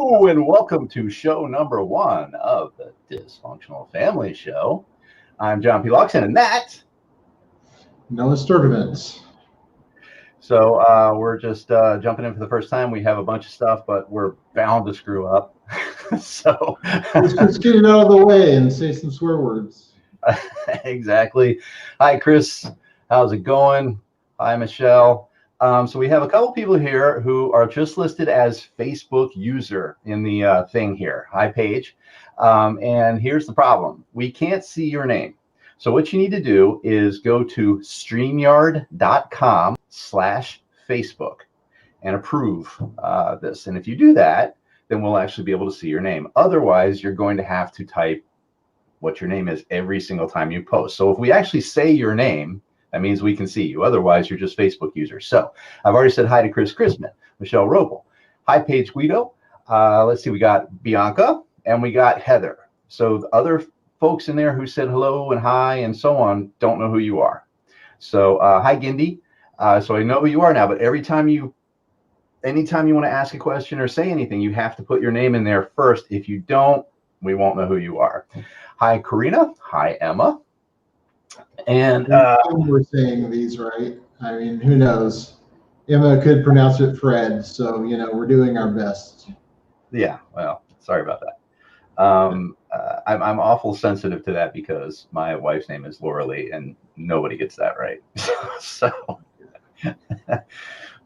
Hello and welcome to show number one of the Dysfunctional Family Show. I'm John P. Loxon, and that. Noah Sturdivant. So we're just jumping in for the first time. We have a bunch of stuff, but we're bound to screw up. So let's just get it out of the way and say some swear words. Exactly. Hi, Chris. How's it going? Hi, Michelle. So we have a couple people here who are just listed as Facebook user in the thing here. Hi, Paige. And here's the problem. We can't see your name. So what you need to do is go to streamyard.com/Facebook and approve this. And if you do that, then we'll actually be able to see your name. Otherwise, you're going to have to type what your name is every single time you post. So if we actually say your name, that means we can see you. Otherwise, you're just Facebook user. So I've already said hi to Chris Chrisman, Michelle Robel. Hi, Paige Guido. Let's see, we got Bianca and we got Heather. So the other folks in there who said hello and hi and so on don't know who you are. So hi, Gindi. So I know who you are now, but anytime you want to ask a question or say anything, you have to put your name in there first. If you don't, we won't know who you are. Hi, Karina. Hi, Emma. And we're saying these right. I mean, who knows? Emma could pronounce it Fred, so we're doing our best. Yeah, well, sorry about that. I'm awful sensitive to that because my wife's name is Laura Lee, and nobody gets that right. So,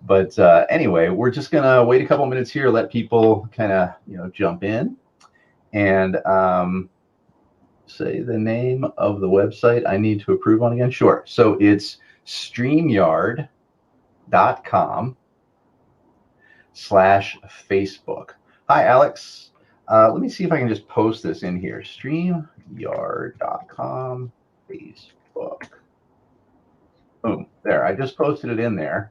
but anyway, we're just gonna wait a couple minutes here, let people kind of jump in, and say the name of the website I need to approve on again. Sure. So it's streamyard.com/Facebook. Hi, Alex. Let me see if I can just post this in here. Streamyard.com Facebook. Boom. There. I just posted it in there.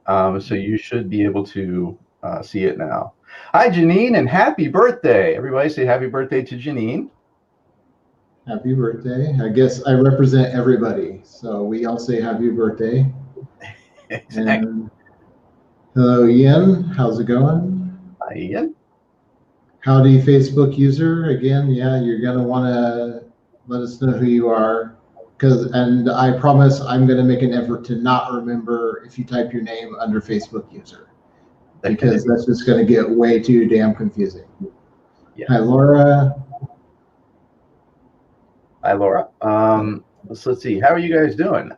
So you should be able to see it now. Hi, Janine, and happy birthday. Everybody say happy birthday to Janine. Happy birthday. I guess I represent everybody, so we all say happy birthday. Exactly. And hello, Ian. How's it going? Hi, Ian. Howdy, Facebook user. Again, yeah, you're going to want to let us know who you are. And I promise I'm going to make an effort to not remember if you type your name under Facebook user, because that's just going to get way too damn confusing. Yes. Hi, Laura. Hi, Laura. Let's see. How are you guys doing?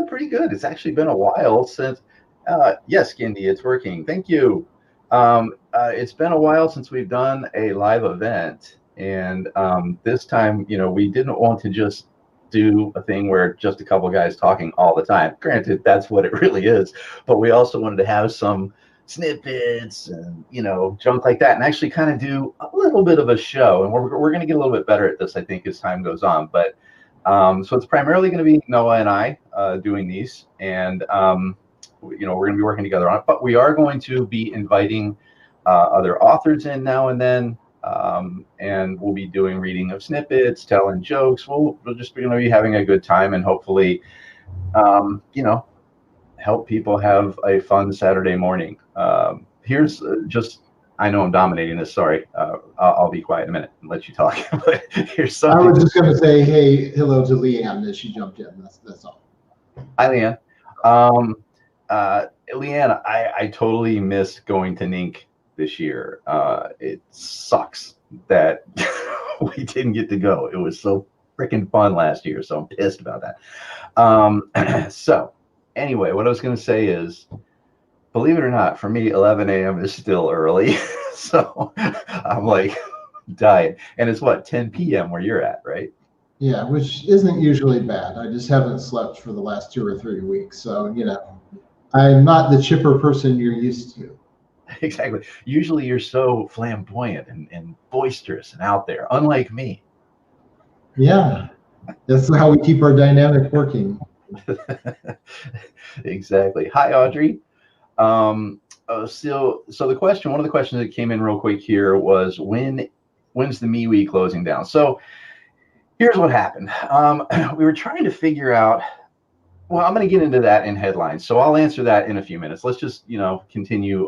Pretty good. It's actually been a while since. Yes, Gindi, it's working. Thank you. It's been a while since we've done a live event, and this time, we didn't want to just do a thing where just a couple of guys talking all the time. Granted, that's what it really is, but we also wanted to have some snippets and junk like that, and actually kind of do a little bit of a show. And we're going to get a little bit better at this, I think, as time goes on. But so it's primarily going to be Noah and I doing these, and we're going to be working together on it. But we are going to be inviting other authors in now and then, and we'll be doing reading of snippets, telling jokes. We'll just be going to be having a good time, and hopefully help people have a fun Saturday morning. Here's just, I know I'm dominating this, sorry. I'll be quiet in a minute and let you talk. But here's something. I was just going to say, hey, hello to Leanne as she jumped in. That's all. Hi, Leanne. Leanne, I totally missed going to NINC this year. It sucks that we didn't get to go. It was so freaking fun last year, so I'm pissed about that. So anyway, what I was going to say is, believe it or not, for me, 11 a.m. is still early. So I'm like dying. And it's what, 10 p.m. where you're at, right? Yeah, which isn't usually bad. I just haven't slept for the last 2 or 3 weeks. So, I'm not the chipper person you're used to. Exactly. Usually you're so flamboyant and boisterous and out there, unlike me. Yeah, that's how we keep our dynamic working. Exactly. Hi, Audrey. So the question, one of the questions that came in real quick here was, when's the MeWe closing down? So here's what happened. We were trying to figure out Well, I'm going to get into that in headlines, so I'll answer that in a few minutes. Let's just, continue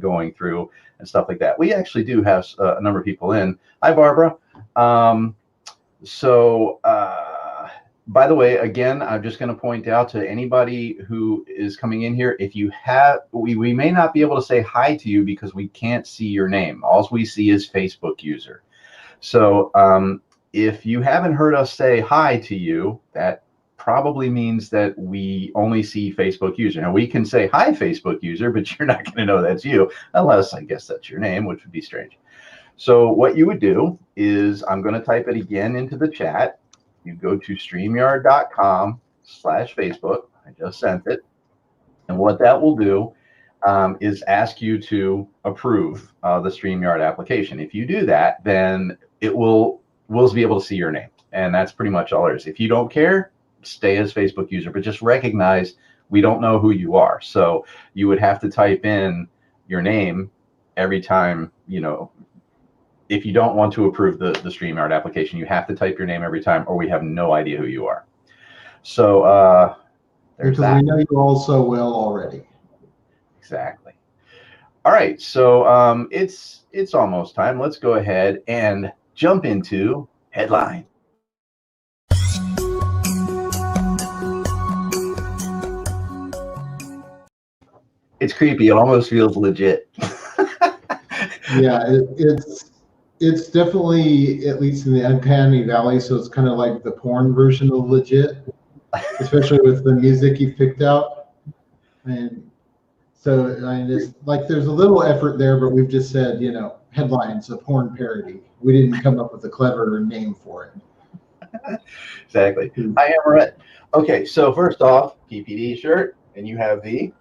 going through and stuff like that. We actually do have a number of people in. Hi, Barbara. Um, so, by the way, again, I'm just going to point out to anybody who is coming in here, if you have, we may not be able to say hi to you because we can't see your name. All we see is Facebook user. So if you haven't heard us say hi to you, that probably means that we only see Facebook user. Now we can say hi Facebook user, but you're not going to know that's you unless I guess that's your name, which would be strange. So what you would do is I'm going to type it again into the chat. You go to streamyard.com/Facebook. I just sent it. And what that will do is ask you to approve the StreamYard application. If you do that, then we'll be able to see your name. And that's pretty much all there is. If you don't care, stay as Facebook user, but just recognize we don't know who you are. So you would have to type in your name every time, if you don't want to approve the StreamYard application, you have to type your name every time or we have no idea who you are. So there's because that. we know you all so well already. Exactly. All right, so it's almost time. Let's go ahead and jump into headline. It's creepy. It almost feels legit. Yeah, it's definitely, at least in the uncanny valley, so it's kind of like the porn version of legit, especially with the music you picked out. And so it's like there's a little effort there, but we've just said, headlines, a porn parody. We didn't come up with a clever name for it. Exactly. Hi, Hammerette. Okay, so first off, PPD shirt, and you have the.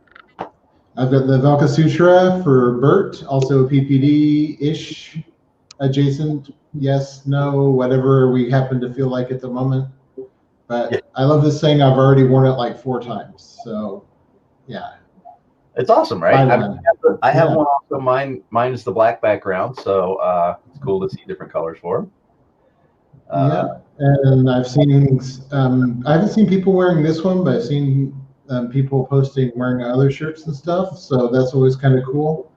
I've got the Valka Sutra for Bert, also PPD-ish, adjacent, yes, no, whatever we happen to feel like at the moment. But yeah. I love this thing. I've already worn it like 4 times. So, yeah. It's awesome, right? I have one also. Mine is the black background, so it's cool to see different colors for them. Yeah, and I've seen, I haven't seen people wearing this one, but I've seen people posting wearing other shirts and stuff. So that's always kind of cool.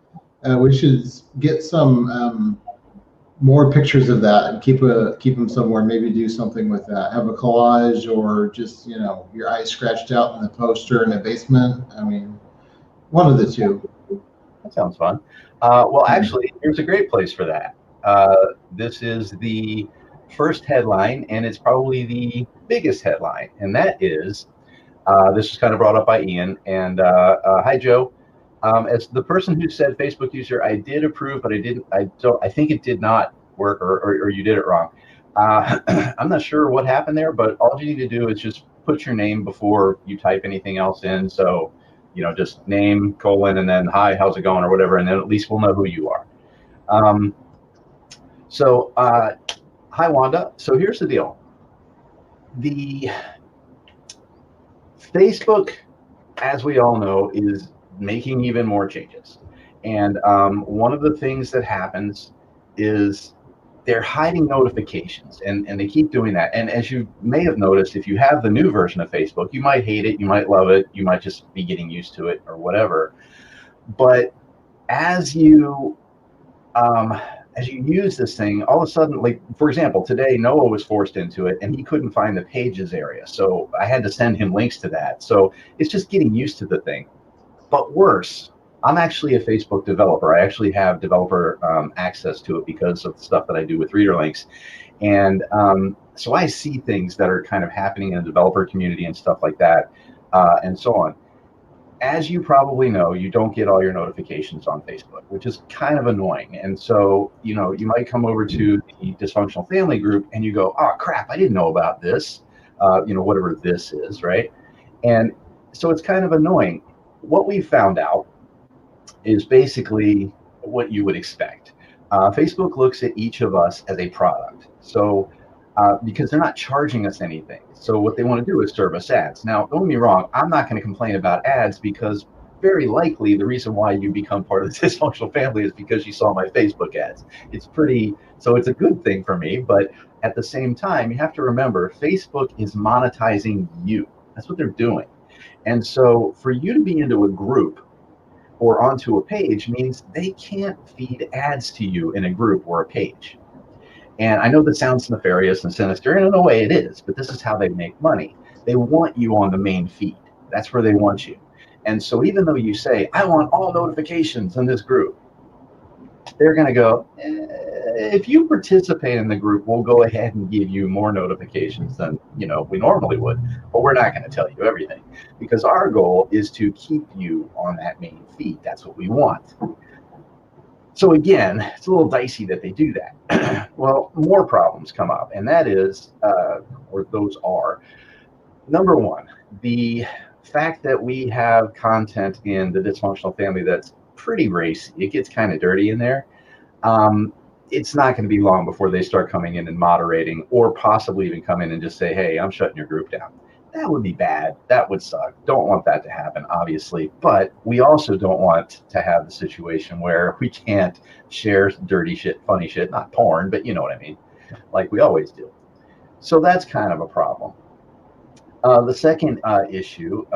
We should get some more pictures of that and keep them somewhere. Maybe do something with that. Have a collage, or just your eyes scratched out in the poster in a basement. I mean, one of the two. That sounds fun. Well, actually, here's a great place for that. This is the first headline, and it's probably the biggest headline, and that is, this was kind of brought up by Ian, and hi, Joe. As the person who said Facebook user, I did approve, but I think it did not work, or you did it wrong. I'm not sure what happened there, but all you need to do is just put your name before you type anything else in. So, just name, colon, and then hi, how's it going, or whatever, and then at least we'll know who you are. Hi, Wanda. So here's the deal. The Facebook, as we all know, is making even more changes. And one of the things that happens is they're hiding notifications, and they keep doing that. And as you may have noticed, if you have the new version of Facebook, you might hate it, you might love it, you might just be getting used to it or whatever. But as you use this thing, all of a sudden, like, for example, today Noah was forced into it and he couldn't find the pages area. So I had to send him links to that. So it's just getting used to the thing. But worse, I'm actually a Facebook developer. I actually have developer access to it because of the stuff that I do with reader links. And so I see things that are kind of happening in the developer community and stuff like that, and so on. As you probably know, you don't get all your notifications on Facebook, which is kind of annoying. And so, you might come over to the Dysfunctional Family group and you go, oh, crap, I didn't know about this, whatever this is, right? And so it's kind of annoying. What we found out is basically what you would expect. Facebook looks at each of us as a product. So because they're not charging us anything. So what they want to do is serve us ads. Now, don't get me wrong, I'm not going to complain about ads, because very likely the reason why you become part of the Dysfunctional Family is because you saw my Facebook ads. So it's a good thing for me, but at the same time, you have to remember, Facebook is monetizing you. That's what they're doing. And so for you to be into a group or onto a page means they can't feed ads to you in a group or a page. And I know that sounds nefarious and sinister, and in a way it is, but this is how they make money. They want you on the main feed. That's where they want you. And so even though you say, I want all notifications in this group, they're going to go, if you participate in the group, we'll go ahead and give you more notifications than we normally would, but we're not going to tell you everything, because our goal is to keep you on that main feed. That's what we want. So again, it's a little dicey that they do that. Well, more problems come up, and that is, or those are, number one, the fact that we have content in the Dysfunctional family that's pretty racy. It gets kind of dirty in there. It's not going to be long before they start coming in and moderating, or possibly even come in and just say, hey, I'm shutting your group down. That would be bad. That would suck. Don't want that to happen, obviously. But we also don't want to have the situation where we can't share dirty shit, funny shit, not porn, but you know what I mean, like we always do. So that's kind of a problem. The second issue,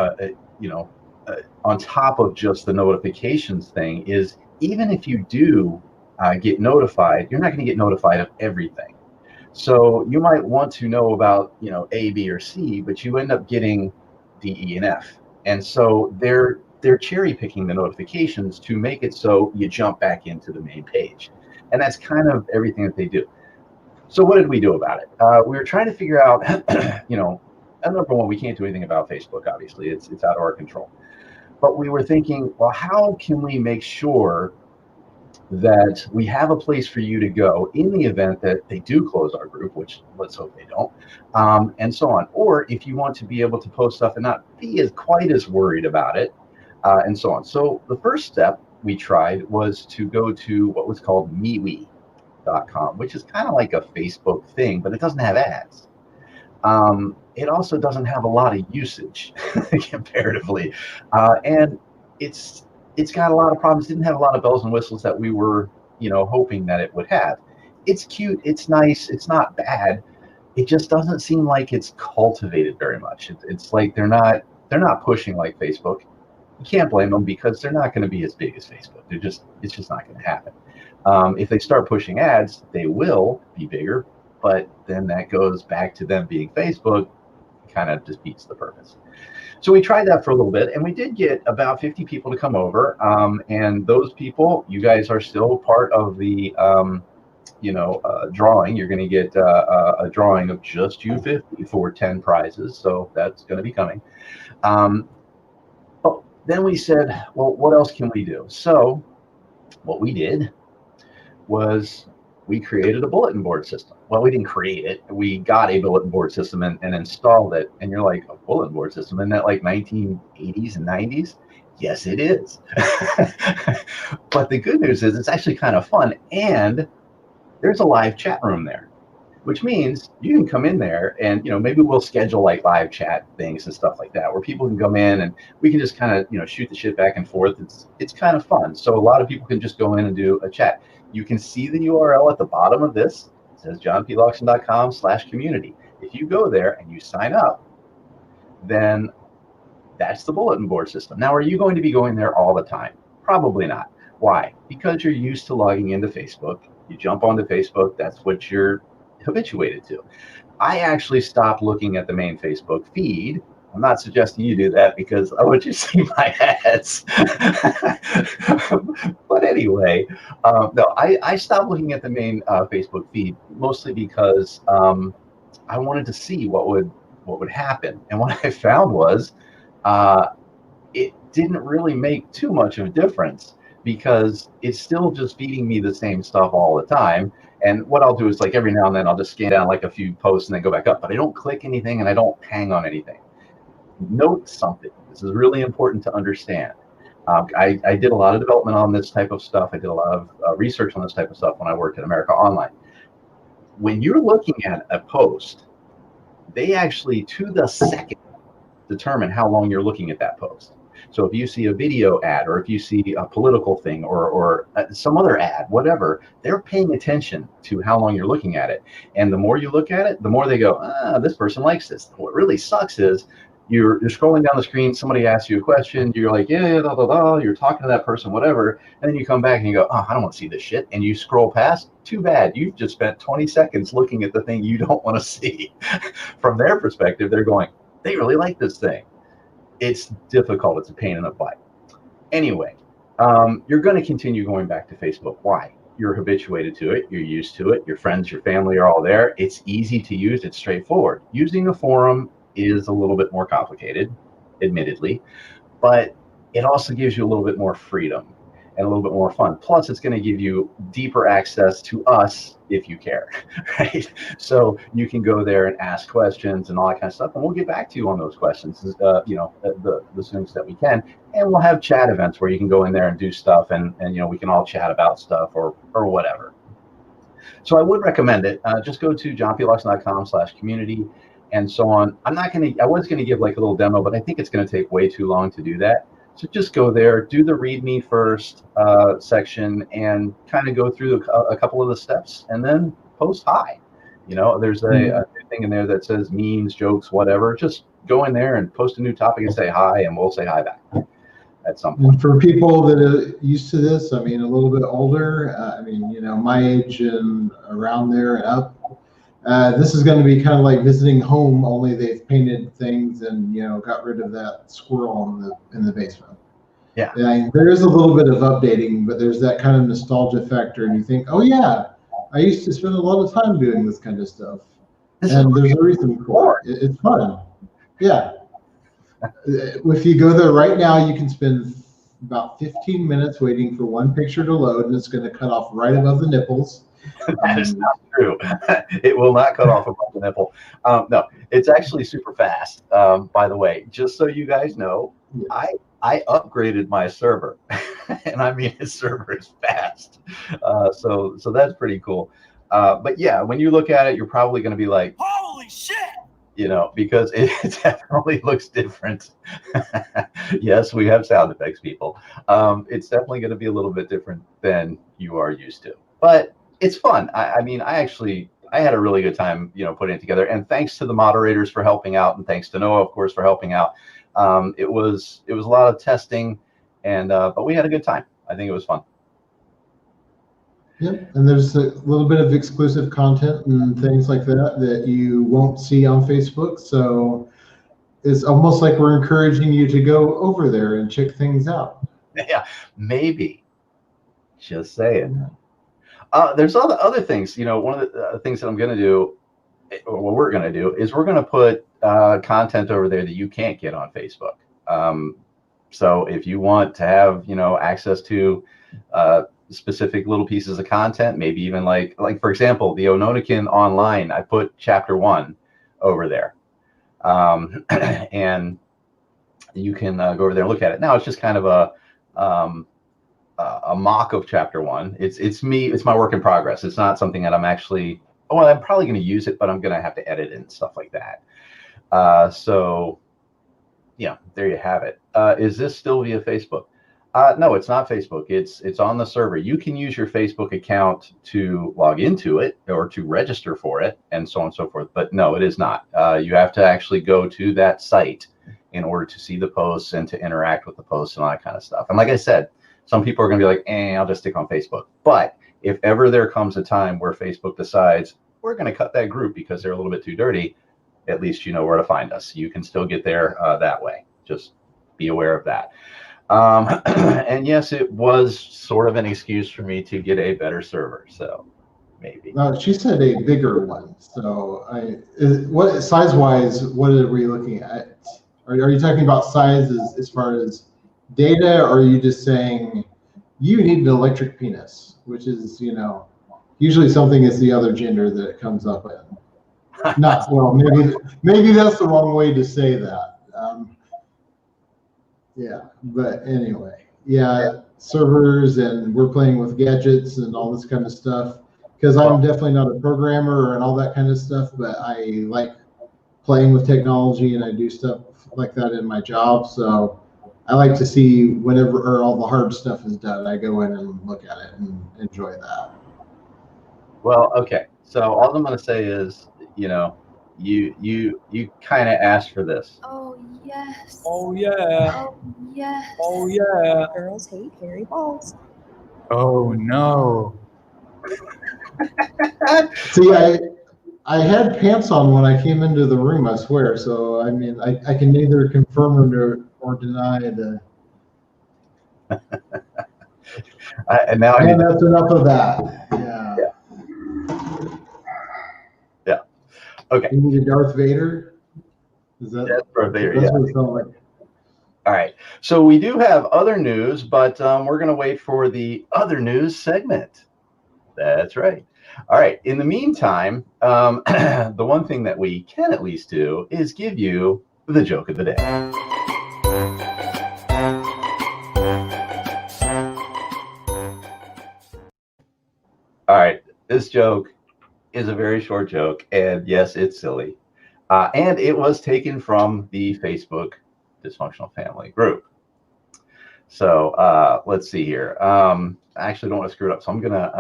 on top of just the notifications thing, is even if you do get notified, you're not going to get notified of everything. So you might want to know about, A, B, or C, but you end up getting D, E, and F. And so they're cherry picking the notifications to make it so you jump back into the main page. And that's kind of everything that they do. So what did we do about it? We were trying to figure out, number one, we can't do anything about Facebook, obviously. It's out of our control. But we were thinking, well, how can we make sure that we have a place for you to go in the event that they do close our group, which let's hope they don't, and so on. Or if you want to be able to post stuff and not be quite as worried about it, and so on. So the first step we tried was to go to what was called MeWe.com, which is kind of like a Facebook thing, but it doesn't have ads. It also doesn't have a lot of usage comparatively, and it's got a lot of problems. Didn't have a lot of bells and whistles that we were, hoping that it would have. It's cute. It's nice. It's not bad. It just doesn't seem like it's cultivated very much. It's like they're not pushing like Facebook. You can't blame them, because they're not going to be as big as Facebook. It's just not going to happen. If they start pushing ads, they will be bigger, but then that goes back to them being Facebook. Kind of defeats the purpose. So we tried that for a little bit, and we did get about 50 people to come over. And those people, you guys are still part of the, drawing. You're going to get a drawing of just you 50 for 10 prizes. So that's going to be coming. But then we said, well, what else can we do? So what we did was we created a bulletin board system. Well, we didn't create it. We got a bulletin board system and installed it. And you're like, a bulletin board system? Isn't that like 1980s and 90s? Yes, it is. But the good news is it's actually kind of fun. And there's a live chat room there, which means you can come in there and, maybe we'll schedule like live chat things and stuff like that, where people can come in and we can just kind of, shoot the shit back and forth. It's kind of fun. So a lot of people can just go in and do a chat. You can see the URL at the bottom of this. It says johnplauxton.com/community. If you go there and you sign up, then that's the bulletin board system. Now, are you going to be going there all the time? Probably not. Why? Because you're used to logging into Facebook. You jump onto Facebook. That's what you're habituated to. I actually stopped looking at the main Facebook feed. I'm not suggesting you do that, because I want you to see my ads. But anyway, no, I stopped looking at the main Facebook feed, mostly because I wanted to see what would happen. And what I found was it didn't really make too much of a difference, because it's still just feeding me the same stuff all the time. And what I'll do is, like, every now and then I'll just scan down like a few posts and then go back up, but I don't click anything and I don't hang on anything. Note something. This is really important to understand. I did a lot of development on this type of stuff. I did a lot of research on this type of stuff when I worked at America Online. When you're looking at a post, they actually, to the second, determine how long you're looking at that post. So if you see a video ad, or if you see a political thing, or some other ad, whatever, they're paying attention to how long you're looking at it. And the more you look at it, the more they go, this person likes this. What really sucks is you're scrolling down the screen, somebody asks you a question, you're like, yeah, da, da, da, you're talking to that person, whatever, and then you come back and you go, oh, I don't want to see this shit, and you scroll past. Too bad, you've just spent 20 seconds looking at the thing you don't want to see. From their perspective, they're going, they really like this thing. It's difficult, it's a pain in the butt. Anyway, you're going to continue going back to Facebook. Why? You're habituated to it, you're used to it, your friends, your family are all there. It's easy to use, it's straightforward. Using a forum is a little bit more complicated, admittedly, but it also gives you a little bit more freedom and a little bit more fun. Plus, it's going to give you deeper access to us if you care, right? So you can go there and ask questions and all that kind of stuff, and we'll get back to you on those questions, the soonest that we can. And we'll have chat events where you can go in there and do stuff, and we can all chat about stuff or whatever. So I would recommend it. Just go to johnplux.com/community and so on. I was going to give like a little demo, but I think it's going to take way too long to do that. So just go there, do the README first section, and kind of go through a couple of the steps, and then post hi. There's a thing in there that says memes, jokes, whatever. Just go in there and post a new topic and say hi, and we'll say hi back at some point. And for people that are used to this, I mean, a little bit older, my age and around there and up, this is going to be kind of like visiting home, only they've painted things and got rid of that squirrel in the basement. Yeah. And there is a little bit of updating, but there's that kind of nostalgia factor, and you think, oh yeah, I used to spend a lot of time doing this kind of stuff, and there's a reason for it. It's fun. Yeah. If you go there right now, you can spend about 15 minutes waiting for one picture to load, and it's going to cut off right above the nipples. That is not true. It will not cut off above the nipple. No, it's actually super fast. By the way, just so you guys know, I upgraded my server, and I mean his server is fast. So that's pretty cool. But yeah, when you look at it, you're probably going to be like, holy shit! Because it definitely looks different. Yes, we have sound effects, people. It's definitely going to be a little bit different than you are used to, but it's fun. I had a really good time, putting it together. And thanks to the moderators for helping out, and thanks to Noah, of course, for helping out. It was a lot of testing, but we had a good time. I think it was fun. Yep, and there's a little bit of exclusive content and things like that you won't see on Facebook. So it's almost like we're encouraging you to go over there and check things out. Yeah, maybe. Just saying. There's other things. One of the things that I'm going to do, or what we're going to do, is we're going to put content over there that you can't get on Facebook. So if you want to have, access to specific little pieces of content, maybe even like for example, the Ononikin Online, I put chapter 1 over there, and you can go over there and look at it. Now it's just kind of a mock of chapter 1. It's my work in progress. It's not something that I'm actually, I'm probably going to use it, but I'm going to have to edit it and stuff like that. So yeah, there you have it. Is this still via Facebook? No, it's not Facebook. It's on the server. You can use your Facebook account to log into it or to register for it and so on and so forth. But no, it is not. You have to actually go to that site in order to see the posts and to interact with the posts and all that kind of stuff. And like I said, some people are going to be like, I'll just stick on Facebook. But if ever there comes a time where Facebook decides we're going to cut that group because they're a little bit too dirty, at least you know where to find us. You can still get there that way. Just be aware of that. And yes, it was sort of an excuse for me to get a better server. So maybe. She said a bigger one. So what size-wise, what are we looking at? Are you talking about size as far as data, or are you just saying you need an electric penis, which is, usually something is the other gender that it comes up in. Not, well, maybe that's the wrong way to say that. Yeah, but anyway, yeah, servers, and we're playing with gadgets and all this kind of stuff, because I'm definitely not a programmer and all that kind of stuff, but I like playing with technology, and I do stuff like that in my job. So I like to see whenever all the hard stuff is done, I go in and look at it and enjoy that. Well, okay. So all I'm going to say is, you kind of asked for this. Oh yes. Oh yeah. Oh yes. Oh yeah. Girls hate hairy balls. Oh no. See, I had pants on when I came into the room, I swear. So, I mean, I can neither confirm or deny the. And now I need And to, that's enough of that. Yeah. yeah. Okay. You need a Darth Vader? Is that? That's Darth Vader, That's yeah. what it sounds like. All right. So we do have other news, but we're going to wait for the other news segment. That's right. All right. In the meantime, the one thing that we can at least do is give you the joke of the day. All right. This joke is a very short joke, and yes, it's silly. And it was taken from the Facebook Dysfunctional Family group. So let's see here. I actually don't want to screw it up, so I'm gonna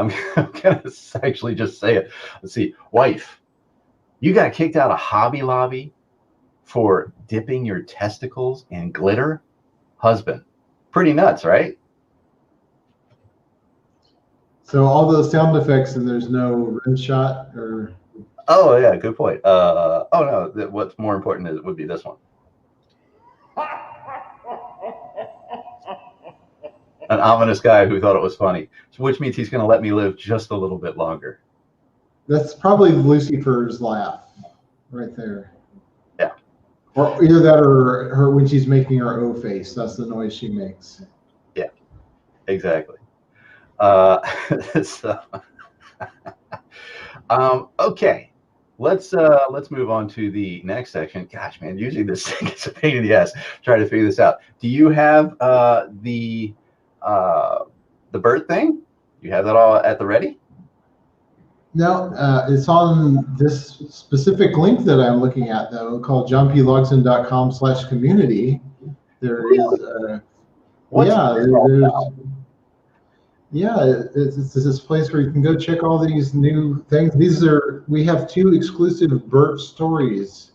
actually just say it. Let's see. Wife, you got kicked out of Hobby Lobby for dipping your testicles in glitter? Husband, pretty nuts, right? So all those sound effects and there's no rim shot or. Oh yeah, good point. Oh no, what's more important is would be this one. An ominous guy who thought it was funny, which means he's going to let me live just a little bit longer. That's probably Lucifer's laugh, right there. Yeah. Or either that or her when she's making her O face. That's the noise she makes. Yeah, exactly. So, okay, let's move on to the next section. Gosh, man, usually this thing is a pain in the ass trying to figure this out. Do you have the bird thing? You have that all at the ready? No, it's on this specific link that I'm looking at, though, called johnplogson.com/community. There is, it's this place where you can go check all these new things. We have 2 exclusive Bert stories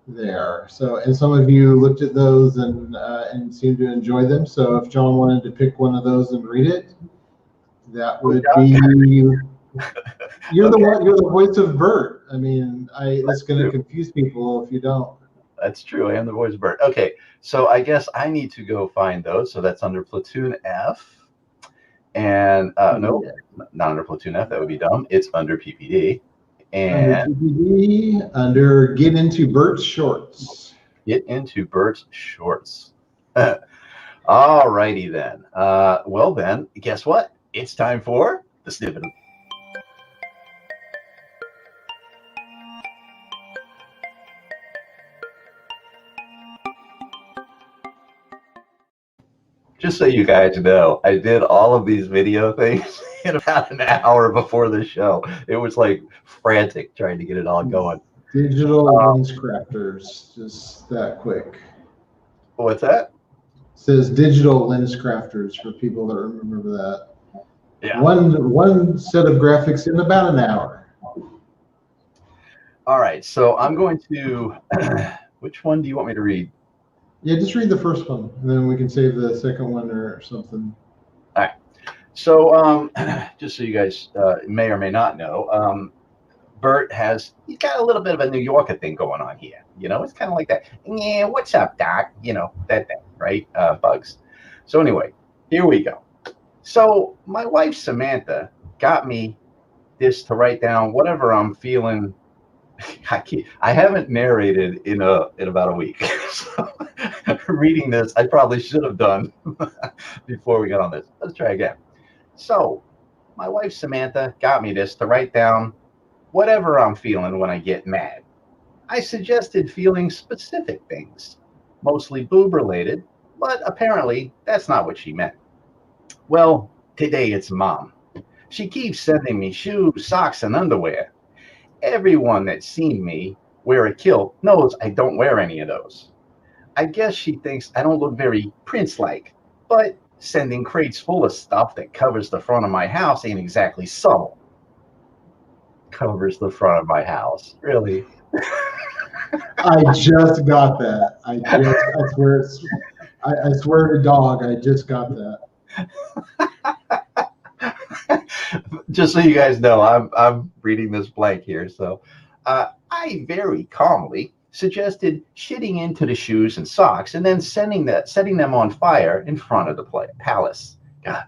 there. So, and some of you looked at those and seemed to enjoy them. So if John wanted to pick one of those and read it, that would be. You're the voice of Bert. I mean, it's going to confuse people if you don't. That's true. I am the voice of Bert. Okay, so I guess I need to go find those. So that's under Platoon F. And no, not under Platoon F. That would be dumb. It's under PPD. And under Get Into Bert's Shorts. Get Into Bert's Shorts. All righty then. Well then, guess what? It's time for the snippet. Just so you guys know, I did all of these video things in about an hour before the show. It was like frantic trying to get it all going. Digital lens crafters, just that quick. What's that? It says digital lens crafters for people that remember that. Yeah. One set of graphics in about an hour. All right, so I'm going to. Which one do you want me to read? Yeah, just read the first one, and then we can save the second one or something. All right. So, just so you guys may or may not know, Bert he's got a little bit of a New Yorker thing going on here. You know, it's kind of like that. Yeah, what's up, Doc? You know, that thing, right? Bugs. So anyway, here we go. So my wife Samantha got me this to write down whatever I'm feeling. I haven't narrated in about a week. So reading this, I probably should have done before we got on this. Let's try again. So my wife Samantha got me this to write down whatever I'm feeling when I get mad. I suggested feeling specific things, mostly boob related, but apparently that's not what she meant. Well, today it's Mom. She keeps sending me shoes, socks, and underwear. Everyone that's seen me wear a kilt knows I don't wear any of those. I guess she thinks I don't look very Prince-like, but sending crates full of stuff that covers the front of my house ain't exactly subtle. covers the front of my house. Really? I just got that. I swear to dog, I just got that. Just so you guys know, I'm reading this blank here. So, I very calmly suggested shitting into the shoes and socks, and then setting them on fire in front of the palace. God.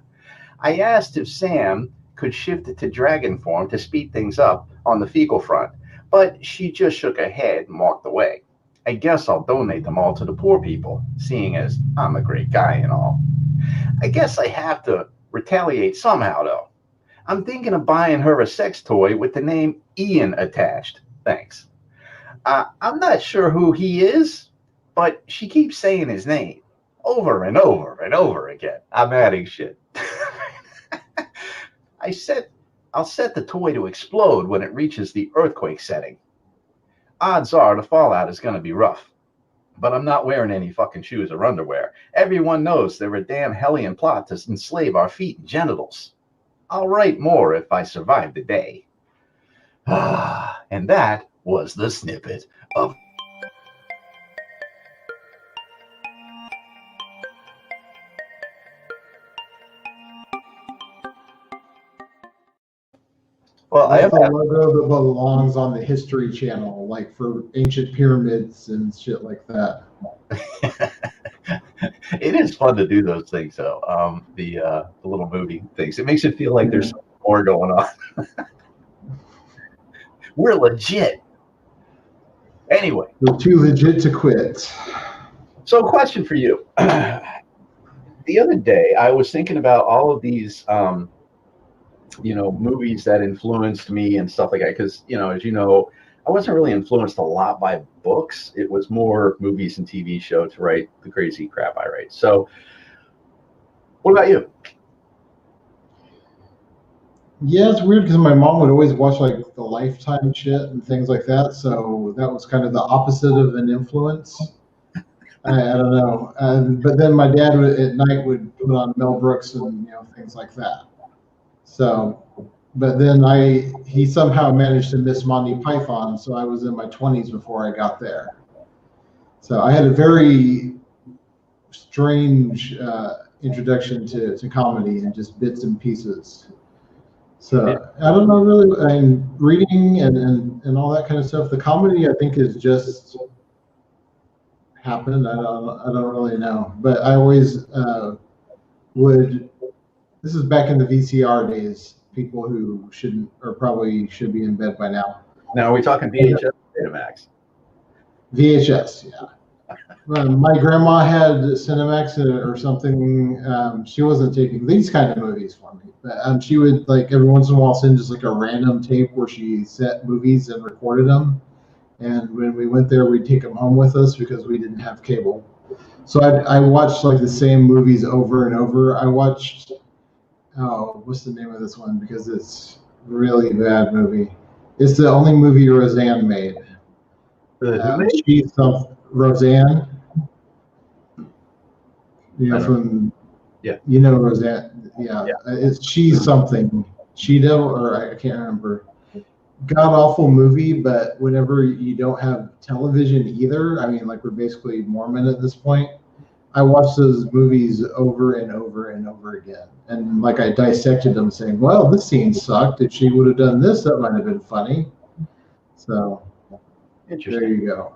I asked if Sam could shift it to dragon form to speed things up on the fecal front, but she just shook her head and walked away. I guess I'll donate them all to the poor people, seeing as I'm a great guy and all. I guess I have to retaliate somehow, though. I'm thinking of buying her a sex toy with the name Ian attached. Thanks. I'm not sure who he is, but she keeps saying his name over and over and over again. I'm adding shit. I'll set the toy to explode when it reaches the earthquake setting. Odds are the fallout is going to be rough, but I'm not wearing any fucking shoes or underwear. Everyone knows they're a damn hellion plot to enslave our feet and genitals. I'll write more if I survive the day. And that was the snippet of. Well, That's the logo that belongs on the History Channel, like for ancient pyramids and shit like that. It is fun to do those things, though. The little movie things. It makes it feel like there's more going on. We're legit. Anyway, we're too legit to quit. So, question for you. The other day, I was thinking about all of these, movies that influenced me and stuff like that. Because, as you know, I wasn't really influenced a lot by books. It was more movies and TV shows to write the crazy crap I write. So, what about you? Yeah, it's weird because my mom would always watch like the Lifetime shit and things like that. So that was kind of the opposite of an influence. I don't know. But then my dad at night would put on Mel Brooks and things like that. So, but then he somehow managed to miss Monty Python, so I was in my 20s before I got there. So I had a very strange introduction to comedy and just bits and pieces. So I don't know really. I'm reading and all that kind of stuff. The comedy I think is just happened. I don't really know, but I always would. This is back in the VCR days. People who shouldn't or probably should be in bed by now. Now, are we talking VHS or Betamax? VHS, yeah. My grandma had Cinemax or something. She wasn't taking these kind of movies for me, but she would like every once in a while send just like a random tape where she set movies and recorded them. And when we went there, we'd take them home with us because we didn't have cable. So I watched like the same movies over and over. I watched, what's the name of this one? Because it's a really bad movie. It's the only movie Roseanne made. Roseanne. From Roseanne. Yeah. It's She's Something. Cheeto, or I can't remember. God awful movie, but whenever you don't have television either, I mean, like we're basically Mormon at this point. I watched those movies over and over and over again, and like I dissected them, saying, "Well, this scene sucked. If she would have done this, that might have been funny." So there you go.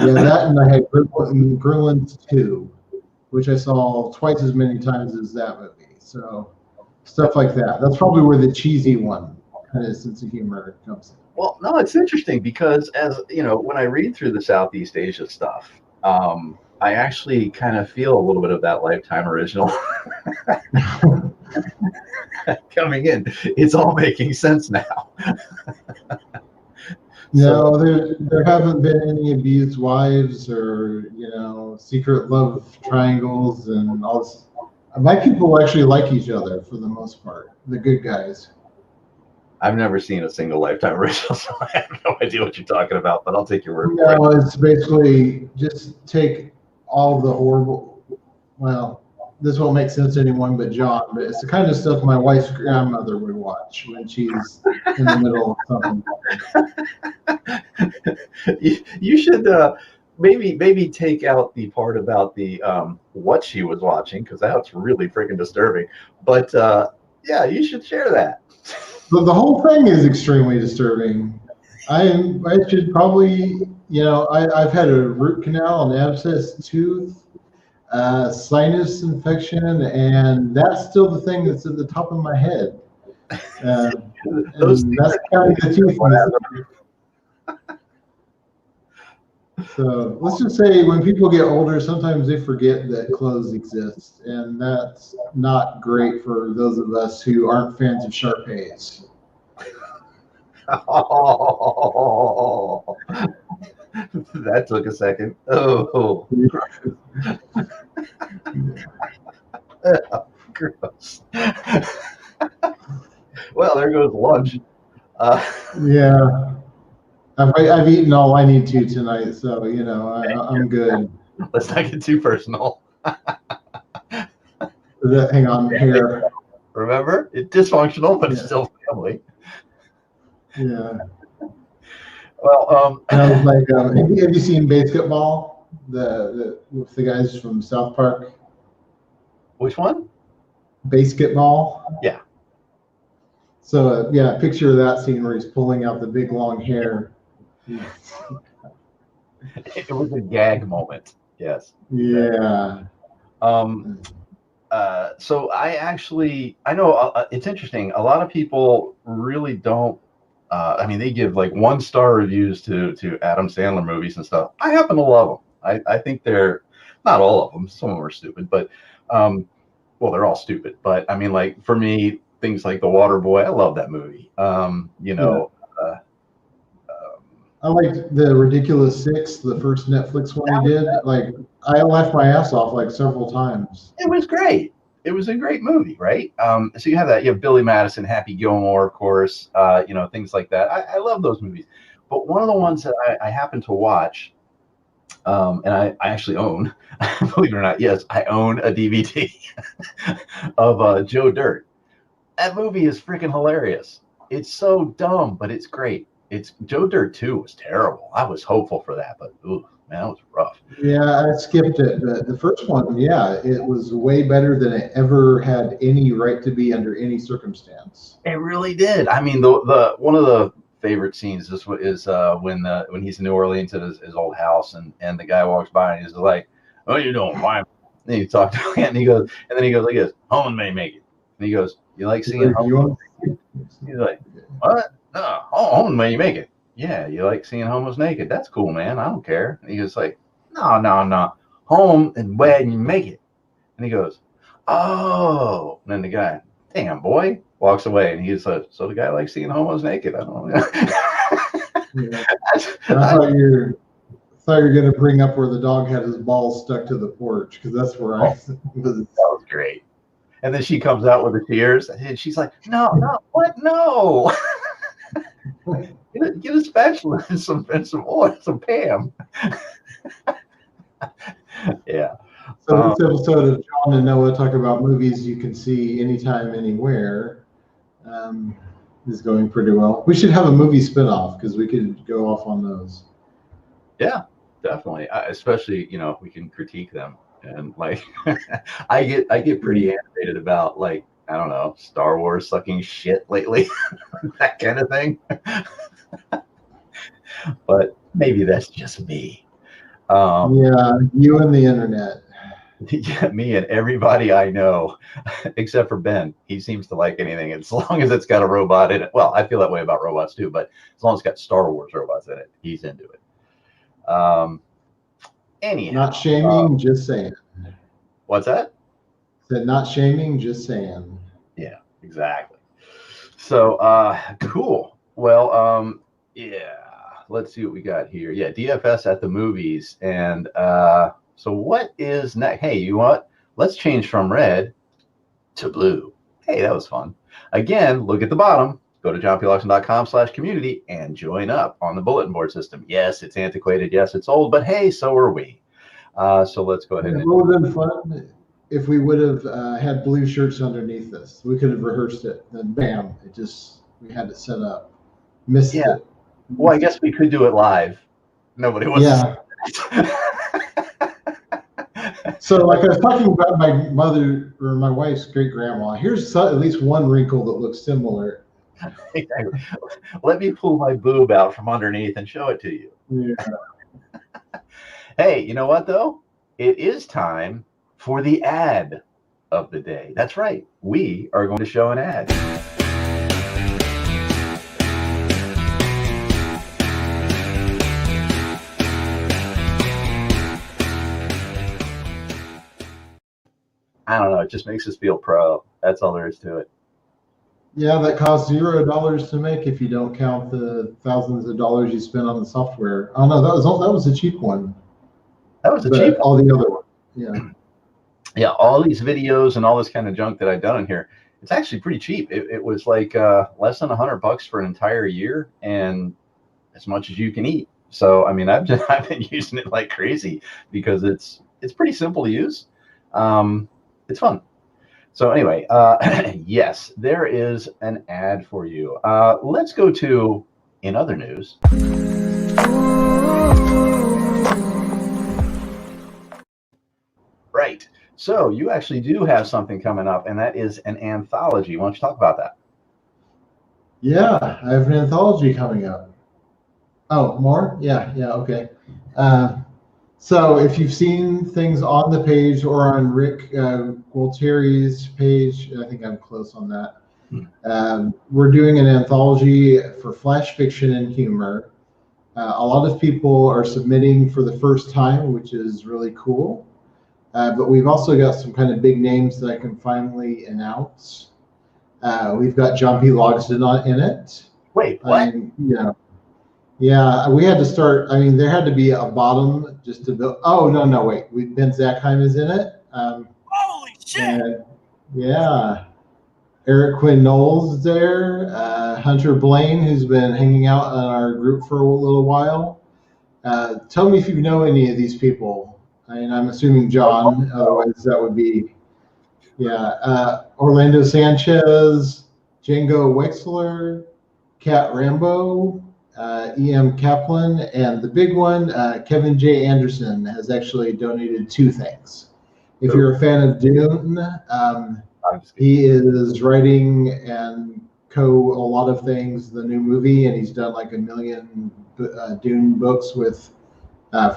Yeah, that, and I had Gremlins 2, which I saw twice as many times as that movie. So stuff like that. That's probably where the cheesy one kind of sense of humor comes in. Well, no, it's interesting because as when I read through the Southeast Asia stuff, I actually kind of feel a little bit of that Lifetime original coming in. It's all making sense now. No, there haven't been any abused wives or secret love triangles and all this. My people actually like each other for the most part. The good guys. I've never seen a single Lifetime original, so I have no idea what you're talking about. But I'll take your word for it. It's basically just take all the horrible. Well, this won't make sense to anyone but John, but it's the kind of stuff my wife's grandmother would watch when she's in the middle of something. You should maybe take out the part about the what she was watching, because that's really freaking disturbing. But yeah, you should share that. But the whole thing is extremely disturbing. I should probably, I've had a root canal, an abscess tooth, sinus infection, and that's still the thing that's at the top of my head. Those and that's kind of the teeth. So let's just say when people get older, sometimes they forget that clothes exist, and that's not great for those of us who aren't fans of Shar-Pays. Oh, that took a second. Oh, gross. Well, there goes lunch. Yeah. I've eaten all I need to tonight, so I'm good. Let's not get too personal. Hang on here. Remember, it's dysfunctional, but it's still family. Yeah. Well, I was like, have you seen Basketball? With the guys from South Park. Which one? Basketball. Yeah. So picture of that scene where he's pulling out the big long hair. It was a gag moment. Yes. Yeah. So I know it's interesting. A lot of people really don't. They give like 1-star reviews to Adam Sandler movies and stuff. I happen to love them. I think they're not all of them. Some of them are stupid, but they're all stupid. But I mean, like for me, things like The Waterboy, I love that movie. I liked the Ridiculous Six, the first Netflix one he did. Like, I laughed my ass off like several times. It was great. It was a great movie, right? So you have that. You have Billy Madison, Happy Gilmore, of course. Things like that. I love those movies. But one of the ones that I happen to watch, and I actually own, believe it or not, yes, I own a DVD of Joe Dirt. That movie is freaking hilarious. It's so dumb, but it's great. It's Joe Dirt 2 was terrible. I was hopeful for that, but ooh, man, that was rough. Yeah, I skipped it. But the first one, it was way better than it ever had any right to be under any circumstance. It really did. I mean, the one of the favorite scenes is when he's in New Orleans at his old house, and the guy walks by and he's like, "Oh, you doing? Why?" And he talks to him, and he goes like this, "Home may make it." And he goes, "You like seeing home?" He's like, "What? No, home may make it." "Yeah, you like seeing homos naked? That's cool, man. I don't care." And he goes like, No. Home and where you make it." And he goes, "Oh." And then the guy, "Damn, boy," walks away, and he's like, "So the guy likes seeing homos naked?" I don't know. Yeah. I thought you were going to bring up where the dog had his balls stuck to the porch, because that's where I was. That was great. And then she comes out with the tears, and she's like, "No, what? No." Get a spatula and some oil, some Pam. Yeah. So this episode of John and Noah talk about movies you can see anytime, anywhere is going pretty well. We should have a movie spinoff because we could go off on those. Yeah, definitely. Especially, if we can critique them. And like, I get pretty animated about, like, I don't know, Star Wars sucking shit lately, that kind of thing. But maybe that's just me. Yeah, you and the internet. Yeah, me and everybody I know, except for Ben. He seems to like anything as long as it's got a robot in it. Well, I feel that way about robots too, but as long as it's got Star Wars robots in it, he's into it. Anyhow, Not shaming, just saying. What's that? Said not shaming, just saying. Yeah, exactly. So, cool. Well, yeah. Let's see what we got here. Yeah, DFS at the movies. And so what is next? Hey, you know what? Let's change from red to blue. Hey, that was fun. Again, look at the bottom. Go to johnplauson.com/community and join up on the bulletin board system. Yes, it's antiquated. Yes, it's old. But hey, so are we. So let's go ahead. It would have been fun if we would have had blue shirts underneath this, we could have rehearsed it. Then bam, we had it set up. Missed Yeah. it. Well, I guess we could do it live. Nobody wants Yeah. So, like I was talking about my mother or my wife's great grandma. Here's at least one wrinkle that looks similar. Exactly. Let me pull my boob out from underneath and show it to you. Yeah. Hey, you know what though? It is time for the ad of the day. That's right. We are going to show an ad. I don't know. It just makes us feel pro. That's all there is to it. Yeah, that costs $0 to make if you don't count the thousands of dollars you spend on the software. Oh no, that was a cheap one. That was a But cheap one. all the other ones, yeah. Yeah, all these videos and all this kind of junk that I've done in here, it's actually pretty cheap. It was like less than $100 for an entire year, and as much as you can eat. So I mean, I've been using it like crazy because it's pretty simple to use. It's fun. So anyway, yes, there is an ad for you. Let's go to in other news. Right. So you actually do have something coming up, and that is an anthology. Why don't you talk about that? Yeah, I have an anthology coming up. Oh, more? Yeah, okay. So if you've seen things on the page or on Rick Gualtieri's page, I think I'm close on that. We're doing an anthology for flash fiction and humor. A lot of people are submitting for the first time, which is really cool. But we've also got some kind of big names that I can finally announce. We've got John P. Logsdon in it. Wait, what? Yeah, we had to start. I mean, there had to be a bottom just to build. Oh, no, wait. Ben Zackheim is in it. Holy shit! Yeah. Eric Quinn Knowles is there. Hunter Blaine, who's been hanging out on our group for a little while. Tell me if you know any of these people. I mean, I'm assuming John. Otherwise, that would be, yeah. Orlando Sanchez, Django Wexler, Kat Rambo, E.M. Kaplan, and the big one, Kevin J. Anderson, has actually donated 2 things. If you're a fan of Dune, he is writing and a lot of things, the new movie, and he's done like 1 million Dune books with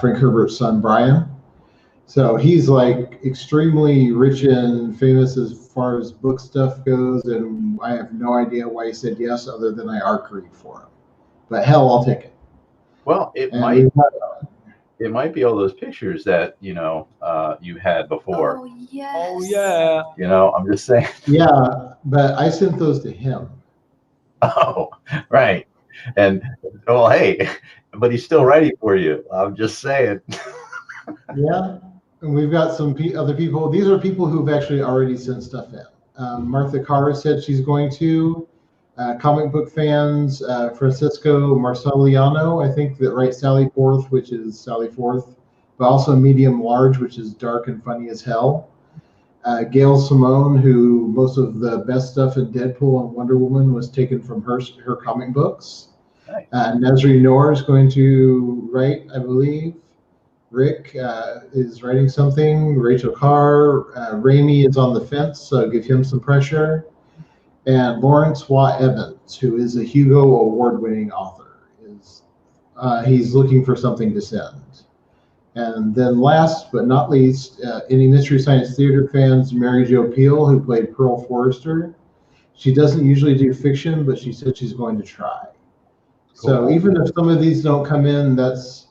Frank Herbert's son, Brian. So he's like extremely rich and famous as far as book stuff goes, and I have no idea why he said yes other than I arc read for him. But hell, I'll take it. Well, it might be all those pictures that you had before. Oh, yes. Oh yeah. I'm just saying. Yeah, but I sent those to him. Oh, right. And well, hey, but he's still writing for you. I'm just saying. Yeah, and we've got some other people. These are people who've actually already sent stuff in. Martha Carr said she's going to. Comic book fans, Francisco Marceliano, I think, that writes Sally Forth, which is Sally Forth, but also Medium Large, which is dark and funny as hell. Gail Simone, who most of the best stuff in Deadpool and Wonder Woman was taken from her comic books. Nice. Nasri Noor is going to write, I believe. Rick is writing something. Rachel Carr. Raimi is on the fence, so give him some pressure. And Lawrence Watt Evans, who is a Hugo Award-winning author, he's looking for something to send. And then last but not least, any Mystery Science Theater fans, Mary Jo Pehl, who played Pearl Forrester. She doesn't usually do fiction, but she said she's going to try. Cool. So even if some of these don't come in, that's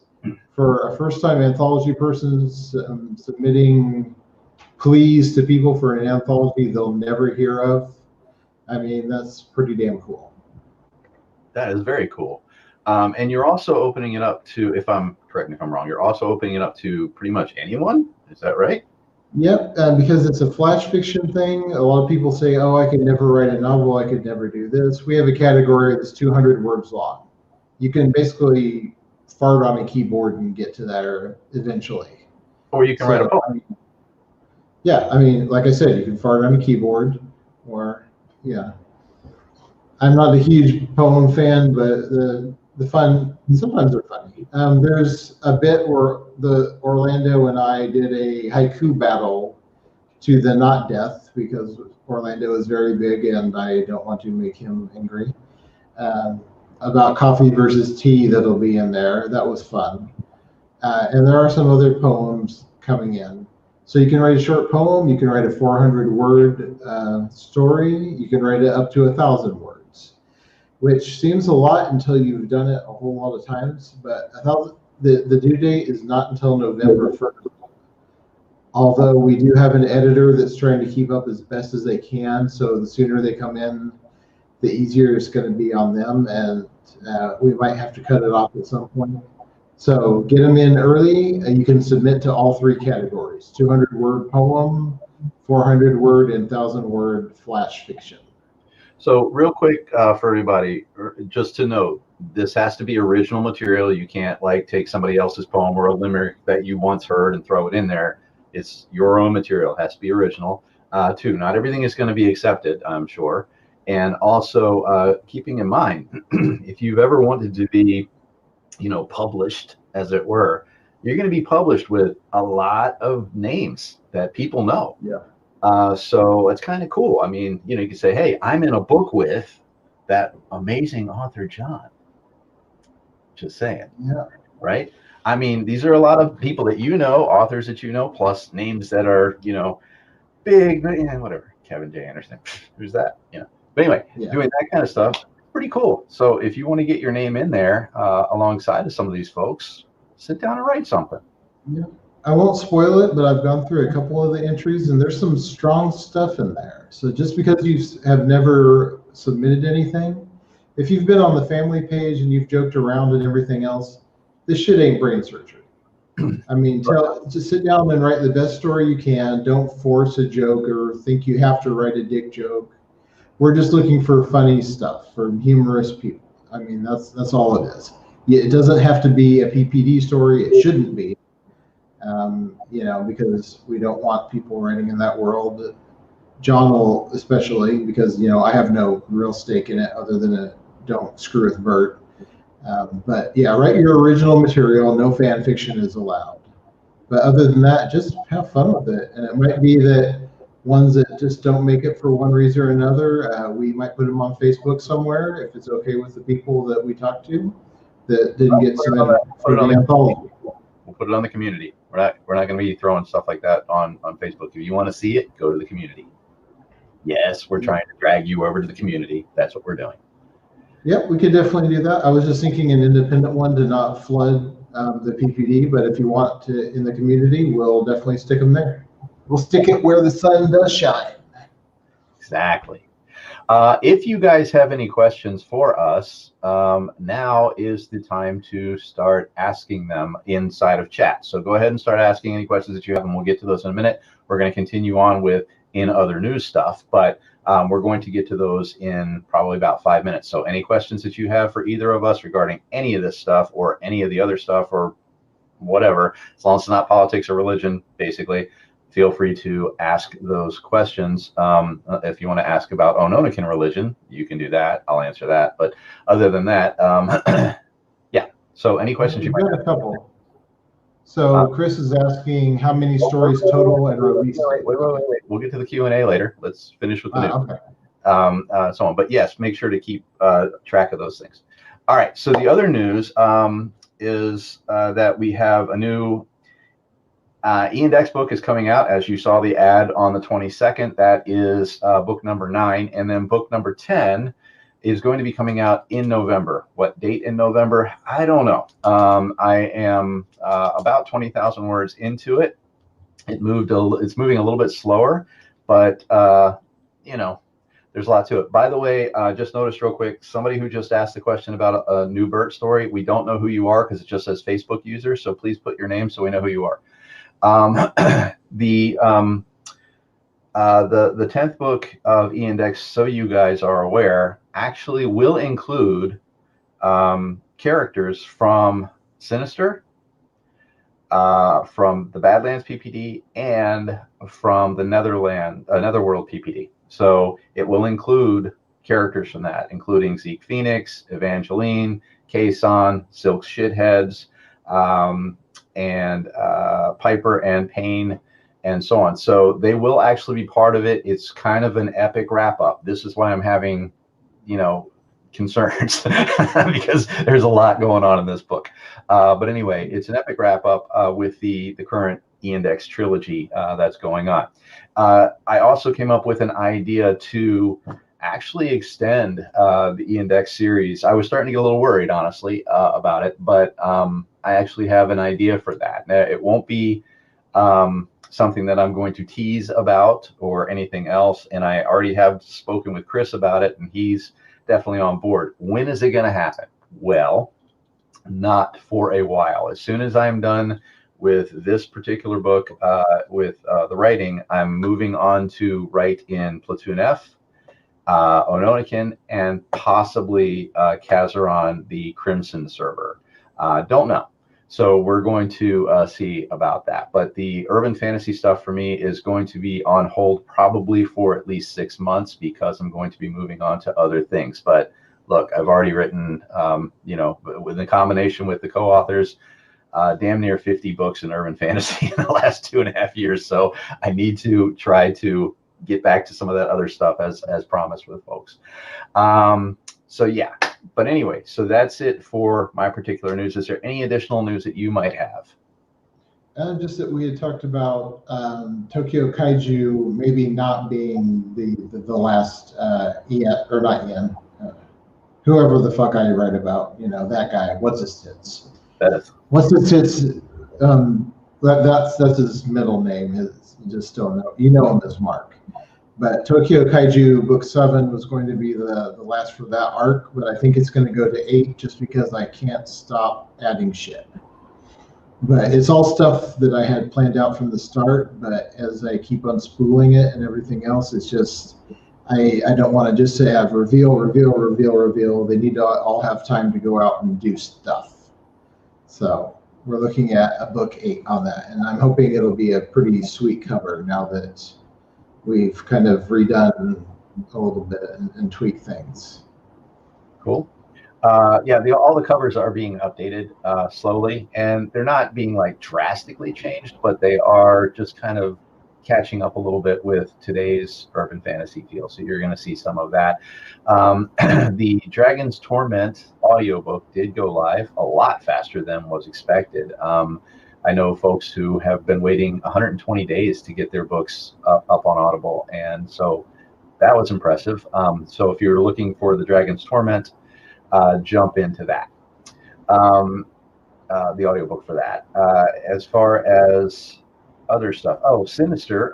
for a first-time anthology person submitting pleas to people for an anthology they'll never hear of. I mean, that's pretty damn cool. That is very cool. And you're also opening it up to, correct me if I'm wrong, you're also opening it up to pretty much anyone? Is that right? Yep, because it's a flash fiction thing. A lot of people say, oh, I could never write a novel, I could never do this. We have a category that's 200 words long. You can basically fart on a keyboard and get to that eventually. Or you can write a book. Yeah, I mean, like I said, you can fart on a keyboard, or yeah. I'm not a huge poem fan, but the fun sometimes they're funny. There's a bit where the Orlando and I did a haiku battle to the not death because Orlando is very big and I don't want to make him angry. Um, about coffee versus tea that'll be in there. That was fun. And there are some other poems coming in. So you can write a short poem, you can write a 400 word story, you can write it up to 1,000 words, which seems a lot until you've done it a whole lot of times. But the due date is not until November 1st. Although we do have an editor that's trying to keep up as best as they can. So the sooner they come in, the easier it's going to be on them. And we might have to cut it off at some point. So get them in early. You can submit to all three categories: 200 word poem, 400 word, and 1,000 word flash fiction. So real quick for everybody, just to note, this has to be original material. You can't like take somebody else's poem or a limerick that you once heard and throw it in there. It's your own material. It has to be original. Too, not everything is going to be accepted, I'm sure. And also keeping in mind, if you've ever wanted to be, published, as it were, you're going to be published with a lot of names that people know. Yeah. So it's kind of cool. I mean, you can say, hey, I'm in a book with that amazing author, John. Just saying. Yeah. Right? I mean, these are a lot of people that authors that plus names that are, big, whatever. Kevin J. Anderson. Who's that? But anyway, doing that kind of stuff, pretty cool. So if you want to get your name in there alongside of some of these folks, sit down and write something. Yeah. I won't spoil it, but I've gone through a couple of the entries and there's some strong stuff in there. So just because you have never submitted anything, if you've been on the family page and you've joked around and everything else, this shit ain't brain surgery. I mean, just sit down and write the best story you can. Don't force a joke or think you have to write a dick joke. We're just looking for funny stuff for humorous people. I mean, that's all it is. It doesn't have to be a PPD story. It shouldn't be, because we don't want people writing in that world. John will especially, because I have no real stake in it other than don't screw with Bert. But yeah, write your original material. No fan fiction is allowed. But other than that, just have fun with it. And it might be that ones that just don't make it for one reason or another, we might put them on Facebook somewhere if it's okay with the people that we talk to that didn't get submitted for the anthology. We'll put it on the community. We're not going to be throwing stuff like that on Facebook. If you want to see it, go to the community. Yes, we're trying to drag you over to the community. That's what we're doing. Yep, we could definitely do that. I was just thinking an independent one to not flood the PPD, but if you want to in the community, we'll definitely stick them there. We'll stick it where the sun does shine. Exactly. If you guys have any questions for us, now is the time to start asking them inside of chat. So go ahead and start asking any questions that you have, and we'll get to those in a minute. We're going to continue on with in other news stuff, but we're going to get to those in probably about 5 minutes. So any questions that you have for either of us regarding any of this stuff or any of the other stuff or whatever, as long as it's not politics or religion, basically, feel free to ask those questions. If you want to ask about Ononakan religion, you can do that. I'll answer that. But other than that, yeah. So any questions you might have? A couple. So Chris is asking how many stories total and released. Wait. We'll get to the Q&A later. Let's finish with the news. Okay. So on. But yes, make sure to keep track of those things. All right. So the other news is that we have a new E-Index book is coming out. As you saw the ad on the 22nd, that is book number 9. And then book number 10 is going to be coming out in November. What date in November? I don't know. I am about 20,000 words into it. It's moving a little bit slower, but there's a lot to it. By the way, just noticed real quick, somebody who just asked the question about a new Bert story. We don't know who you are because it just says Facebook user. So please put your name so we know who you are. The 10th book of E-Index, so you guys are aware, actually will include characters from Sinister, from the Badlands PPD and from the Netherworld PPD. So it will include characters from that, including Zeke Phoenix, Evangeline, Kason, Silk Shitheads, and Piper and Payne, and so on. So they will actually be part of it. It's kind of an epic wrap up. This is why I'm having, concerns because there's a lot going on in this book. But anyway, it's an epic wrap up with the current E-Index trilogy that's going on. I also came up with an idea to actually extend the E-Index series. I was starting to get a little worried, honestly, about it, but I actually have an idea for that. Now, it won't be something that I'm going to tease about or anything else, and I already have spoken with Chris about it, and he's definitely on board. When is it going to happen? Well, not for a while. As soon as I'm done with this particular book, with the writing, I'm moving on to write in Platoon F, Ononikin, and possibly Kazaron, the Crimson server. Don't know. So we're going to see about that. But the urban fantasy stuff for me is going to be on hold probably for at least 6 months because I'm going to be moving on to other things. But look, I've already written, with a combination with the co-authors, damn near 50 books in urban fantasy in the last 2.5 years. So I need to try to get back to some of that other stuff as promised with folks. So yeah, but anyway, so that's it for my particular news. Is there any additional news that you might have? Just that we had talked about Tokyo Kaiju maybe not being the last or not Yen, whoever the fuck I write about, that guy. What's his tits? What's his tits? That's his middle name. You just don't know. You know him as Mark. But Tokyo Kaiju Book 7 was going to be the last for that arc, but I think it's going to go to 8 just because I can't stop adding shit. But it's all stuff that I had planned out from the start, but as I keep unspooling it and everything else, it's just, I don't want to just say have reveal. They need to all have time to go out and do stuff. So we're looking at a book 8 on that, and I'm hoping it'll be a pretty sweet cover now that we've kind of redone a little bit and tweaked things. Cool. Yeah, all the covers are being updated slowly, and they're not being like drastically changed, but they are just kind of catching up a little bit with today's urban fantasy feel. So you're going to see some of that. The Dragon's Torment audiobook did go live a lot faster than was expected. I know folks who have been waiting 120 days to get their books up on Audible, and so that was impressive. So if you're looking for the Dragon's Torment, jump into that. The audiobook for that. As far as other stuff, Sinister,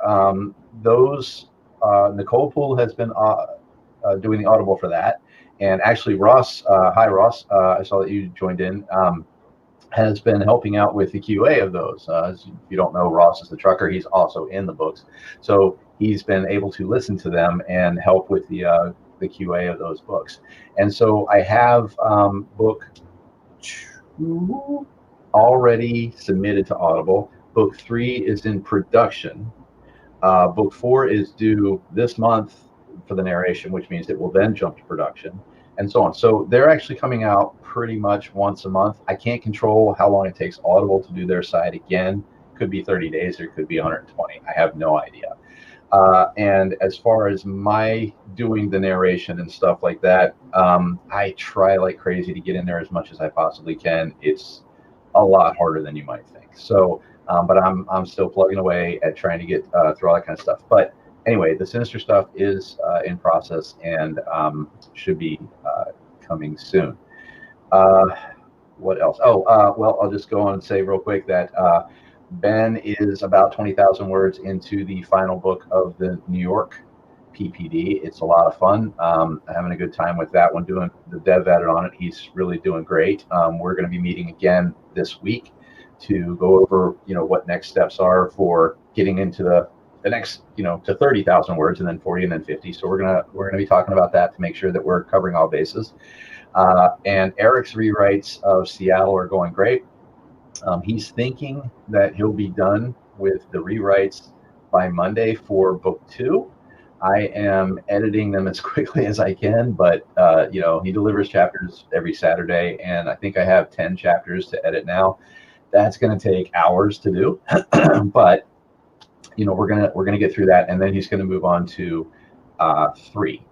Nicole Poole has been doing the Audible for that, and actually Ross, hi Ross, I saw that you joined in. Has been helping out with the QA of those. As you don't know, Ross is the trucker. He's also in the books. So he's been able to listen to them and help with the QA of those books. And so I have book 2 already submitted to Audible. Book 3 is in production. Book 4 is due this month for the narration, which means it will then jump to production, and so on. So they're actually coming out pretty much once a month. I can't control how long it takes Audible to do their side again. Could be 30 days or it could be 120. I have no idea. And as far as my doing the narration and stuff like that, I try like crazy to get in there as much as I possibly can. It's a lot harder than you might think. So, but I'm still plugging away at trying to get through all that kind of stuff. But anyway, the Sinister stuff is in process and should be coming soon. What else? Well, I'll just go on and say real quick that Ben is about 20,000 words into the final book of the New York PPD. It's a lot of fun. I'm having a good time with that one, doing the dev edit on it. He's really doing great. We're going to be meeting again this week to go over, what next steps are for getting into the next, to 30,000 words, and then 40, and then 50. So we're gonna be talking about that to make sure that we're covering all bases. And Eric's rewrites of Seattle are going great. He's thinking that he'll be done with the rewrites by Monday for book 2. I am editing them as quickly as I can, but he delivers chapters every Saturday, and I think I have 10 chapters to edit now. That's going to take hours to do, but we're gonna get through that, and then he's going to move on to 3.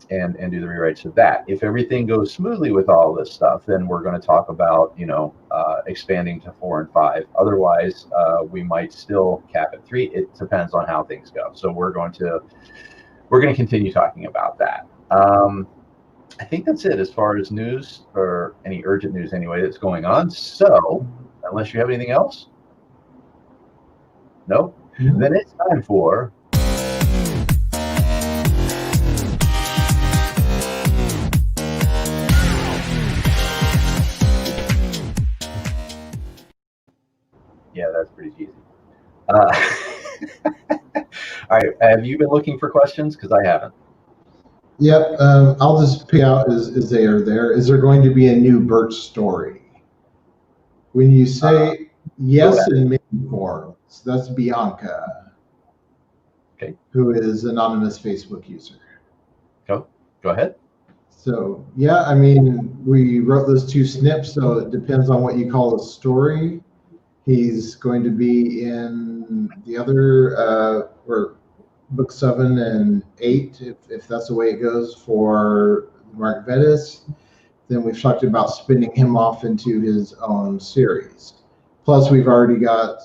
And do the rewrites of that. If everything goes smoothly with all this stuff, then we're going to talk about expanding to 4 and 5. Otherwise, we might still cap at 3. It depends on how things go. So we're going to continue talking about that. I think that's it as far as news, or any urgent news anyway that's going on. So unless you have anything else, no, then it's time for. Yeah, that's pretty easy. All right, have you been looking for questions? Because I haven't. Yep, I'll just pick out as they are there. Is there going to be a new Bert story? When you say yes in many forms, that's Bianca, okay, who is anonymous Facebook user. Go ahead. So yeah, I mean, we wrote those 2 snips, so it depends on what you call a story. He's going to be in the other, or book 7 and 8, if that's the way it goes for Mark Vettis. Then we've talked about spinning him off into his own series. Plus, we've already got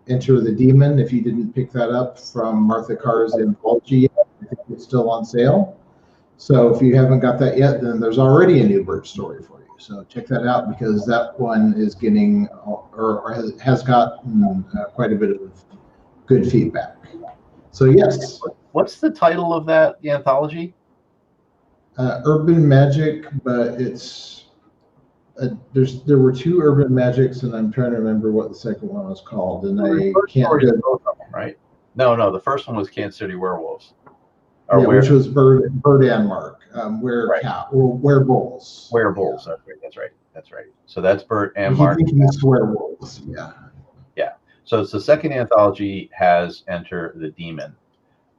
Enter the Demon, if you didn't pick that up from Martha Carr's anthology yet. I think it's still on sale. So if you haven't got that yet, then there's already a new Bert story for you. So check that out, because that one is getting, or has gotten quite a bit of good feedback. So yes. What's the title of the anthology? Urban Magic, but it's there were 2 Urban Magics, and I'm trying to remember what the second one was called, and I can't. Both of them, right? No, the first one was Kansas City Werewolves. Which was Bird and Mark. Werewolves. Werewolves. Yeah. That's right. So that's Bert and Mark. Mark. It's werewolves. Yeah. Yeah. So it's the second anthology has Enter the Demon.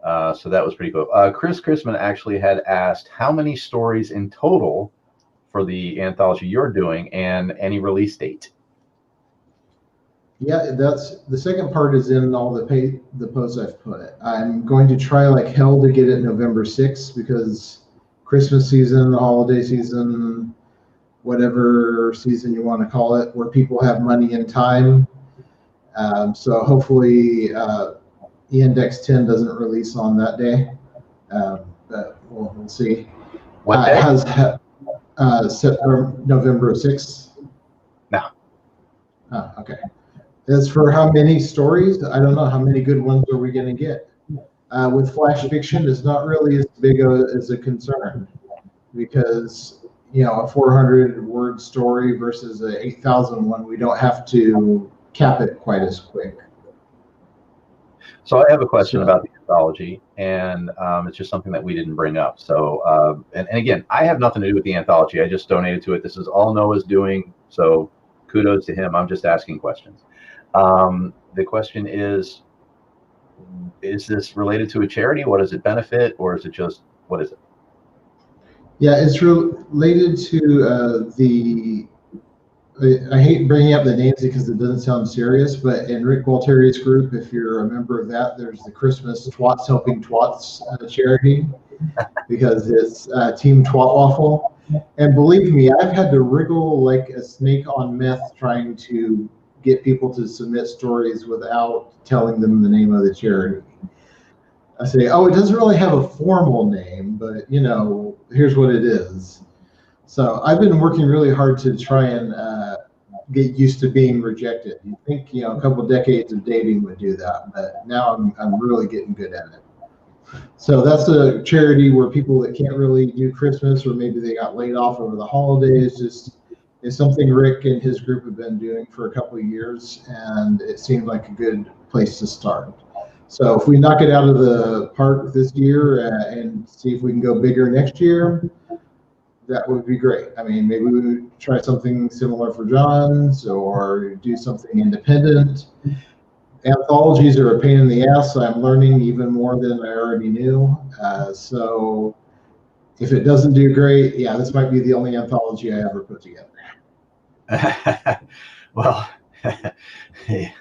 So that was pretty cool. Chris Chrisman actually had asked how many stories in total for the anthology you're doing, and any release date. Yeah, that's the second part is in all the posts I've put. I'm going to try like hell to get it November 6th, because Christmas season, holiday season, whatever season you want to call it, where people have money and time. So hopefully E-Index 10 doesn't release on that day, but we'll see. What day? It has November 6th. No. Oh, okay. As for how many stories, I don't know. How many good ones are we going to get? With flash fiction, it's not really as big as a concern, because a 400-word story versus an 8,000 one, we don't have to cap it quite as quick. So I have a question about the anthology, and it's just something that we didn't bring up. So, and again, I have nothing to do with the anthology. I just donated to it. This is all Noah's doing, so kudos to him. I'm just asking questions. The question is this related to a charity? What does it benefit, or is it just, what is it? Yeah, it's related to I hate bringing up the names because it doesn't sound serious, but in Rick Gualtieri's group, if you're a member of that, there's the Christmas Twats Helping Twats charity, because it's Team Twat Waffle. And believe me, I've had to wriggle like a snake on meth trying to get people to submit stories without telling them the name of the charity. I say, oh, it doesn't really have a formal name, but here's what it is. So I've been working really hard to try and get used to being rejected. You'd think, a couple decades of dating would do that, but now I'm really getting good at it. So that's a charity where people that can't really do Christmas, or maybe they got laid off over the holidays, it's something Rick and his group have been doing for a couple of years, and it seemed like a good place to start. So if we knock it out of the park this year and see if we can go bigger next year, that would be great. I mean, maybe we would try something similar for John's or do something independent. Anthologies are a pain in the ass, so I'm learning even more than I already knew. So if it doesn't do great, yeah, this might be the only anthology I ever put together. Well,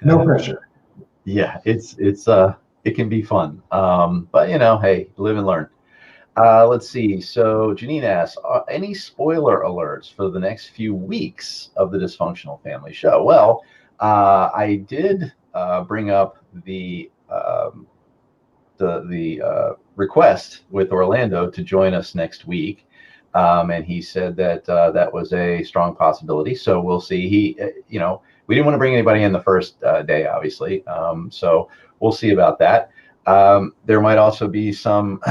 No pressure. yeah, it can be fun. But hey, live and learn. Let's see. So Janine asks, any spoiler alerts for the next few weeks of the Dysfunctional Family Show? Well, I did bring up the request with Orlando to join us next week, and he said that that was a strong possibility. So we'll see. We didn't want to bring anybody in the first day, obviously. So we'll see about that. There might also be some,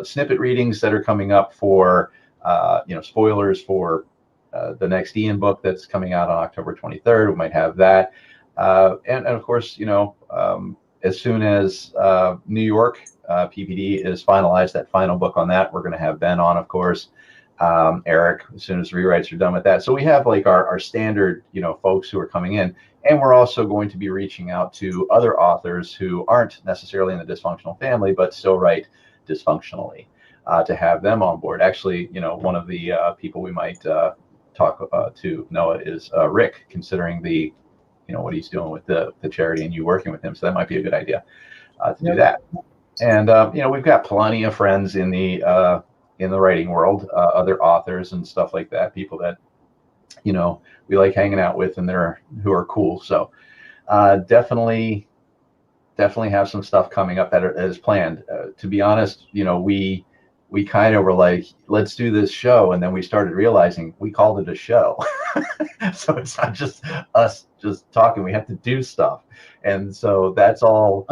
snippet readings that are coming up for, spoilers for the next Ian book that's coming out on October 23rd. We might have that. And of course, as soon as New York PPD is finalized, that final book on that, we're going to have Ben on, of course. Eric, as soon as the rewrites are done with that. So we have like our standard, folks who are coming in. And we're also going to be reaching out to other authors who aren't necessarily in the Dysfunctional family, but still write dysfunctionally, to have them on board. Actually, one of the people we might talk to, Noah, is Rick, considering the, what he's doing with the charity and you working with him. So that might be a good idea to do that. And, we've got plenty of friends in the writing world, other authors and stuff like that, people that, we like hanging out with and who are cool. So definitely have some stuff coming up that is planned. To be honest, we kind of were like, let's do this show. And then we started realizing we called it a show. So it's not just us just talking, we have to do stuff. And so that's all.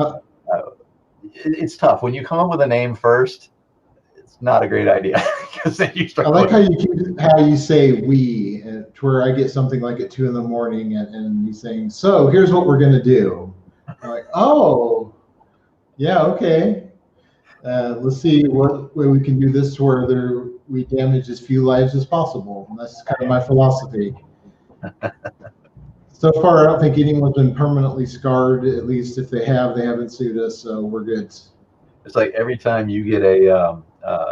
It's tough. When you come up with a name first, it's not a great idea. Because then you start. I like how you say we, to where I get something like at 2 a.m. and you saying, so here's what we're going to do. I'm like, oh, yeah, okay. Let's see what way we can do this to where we damage as few lives as possible. And that's kind of my philosophy. So far, I don't think anyone's been permanently scarred. At least if they have, they haven't sued us, so we're good. It's like every time you get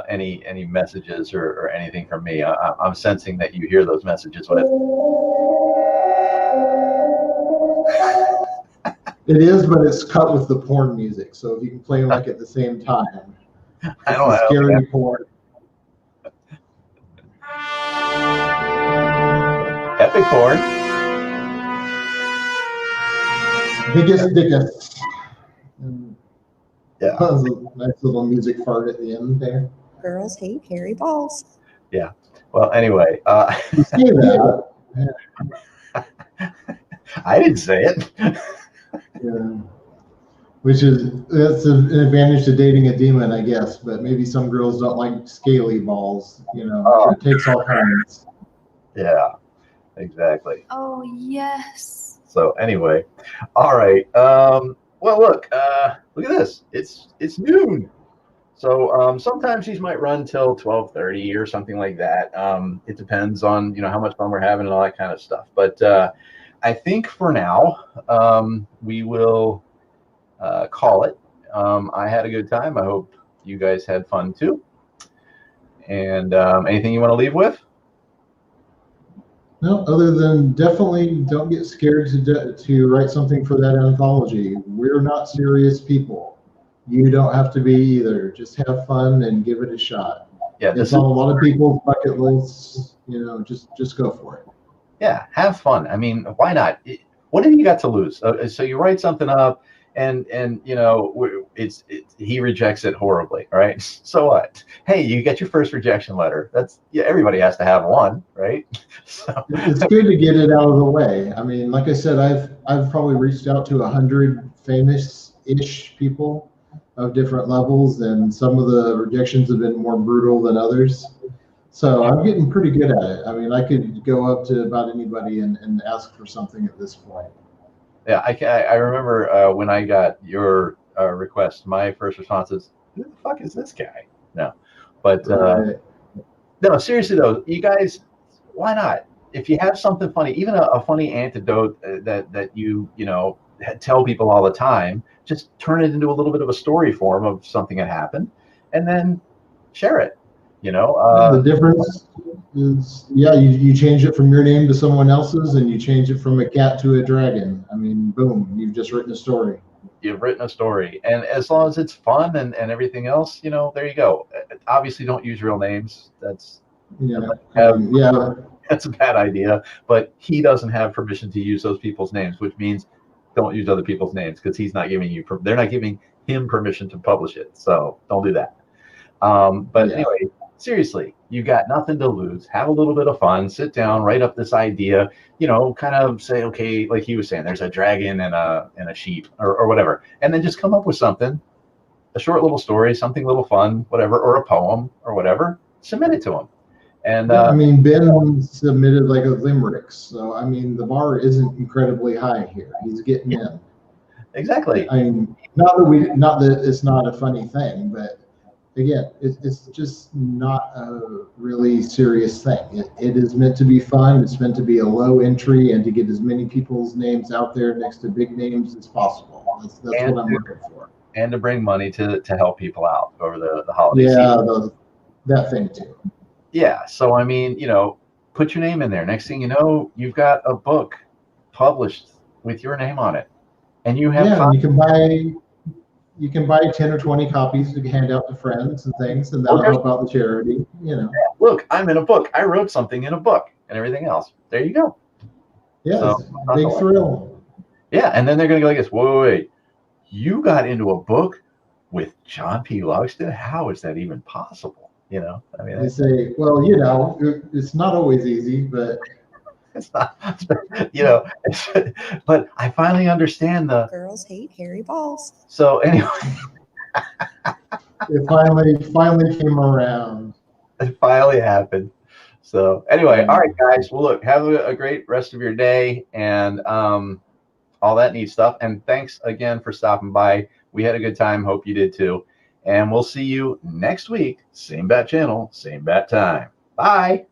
any messages or anything from me, I'm sensing that you hear those messages with. It is, but it's cut with the porn music, so if you can play like at the same time. I don't know. Scary porn. Epic porn. Biggest. Yeah. That was a nice little music fart at the end there. Girls hate hairy balls. Yeah. Well, anyway. You say that. I didn't say it. Yeah. That's an advantage to dating a demon, I guess. But maybe some girls don't like scaly balls. It takes all kinds. Yeah, exactly. Oh, yes. So anyway, all right. Well, look at this. It's noon. So sometimes these might run till 12:30 or something like that. It depends on how much fun we're having and all that kind of stuff. But I think for now we will call it. I had a good time. I hope you guys had fun too. And anything you want to leave with? No, other than definitely don't get scared to write something for that anthology. We're not serious people. You don't have to be either. Just have fun and give it a shot. Yeah, it's on a lot of people's bucket lists. Just go for it. Yeah, have fun. I mean, why not? What have you got to lose? So you write something up, and he rejects it horribly, right? So what? Hey, you get your first rejection letter. Everybody has to have one, right? So it's good to get it out of the way. I mean, like I said, I've probably reached out to 100 famous-ish people of different levels, and some of the rejections have been more brutal than others. So I'm getting pretty good at it. I mean, I could go up to about anybody and ask for something at this point. Yeah, I remember when I got your request, my first response is, who the fuck is this guy? No, but No, seriously though, you guys, why not? If you have something funny, even a funny anecdote that you know tell people all the time, just turn it into a little bit of a story form of something that happened, and then share it. You know, The difference is, yeah, you change it from your name to someone else's, and you change it from a cat to a dragon. I mean, boom, you've just written a story. you've written a story, and as long as it's fun and everything else, you know, there you go. Obviously, don't use real names. Yeah, I mean, yeah, That's a bad idea. But he doesn't have permission to use those people's names, which means don't use other people's names because he's not giving you. They're not giving him permission to publish it. So don't do that. But Yeah. anyway, seriously, you got nothing to lose. Have a little bit of fun. Sit down, write up this idea. You know, kind of say, okay, like he was saying, there's a dragon and a sheep or whatever, and then just come up with something, a short little story, something a little fun, whatever, or a poem or whatever. Submit it to him. And Yeah, I mean, Ben submitted like a limerick, so I mean, the bar isn't incredibly high here. He's getting in. exactly. I mean, not that it's not a funny thing, but again, it's just not a really serious thing. It is meant to be fun. It's meant to be a low entry and to get as many people's names out there next to big names as possible. That's And what I'm looking for. and to bring money to help people out over the holiday Yeah, season. that thing too. Yeah. So I mean, you know, put your name in there. Next thing you know, you've got a book published with your name on it, and you have Yeah, and fun. you can buy 10 or 20 copies to hand out to friends and things, and that'll help out the charity, you know. Look, I'm in a book. I wrote something in a book, and everything else. There you go. Yeah, So, it's a big thrill. Yeah, and then they're gonna go like this. Wait. You got into a book with John P. Logston? How is that even possible? You know, I mean, They say, well, you know, it's not always easy, but it's not, you know, but I finally understand the. Girls hate hairy balls. So anyway, it finally came around. it finally happened. So anyway, all right, guys. Well, look, have a great rest of your day and all that neat stuff. And thanks again for stopping by. We had a good time. Hope you did too. And we'll see you next week. Same bat channel, same bat time. Bye.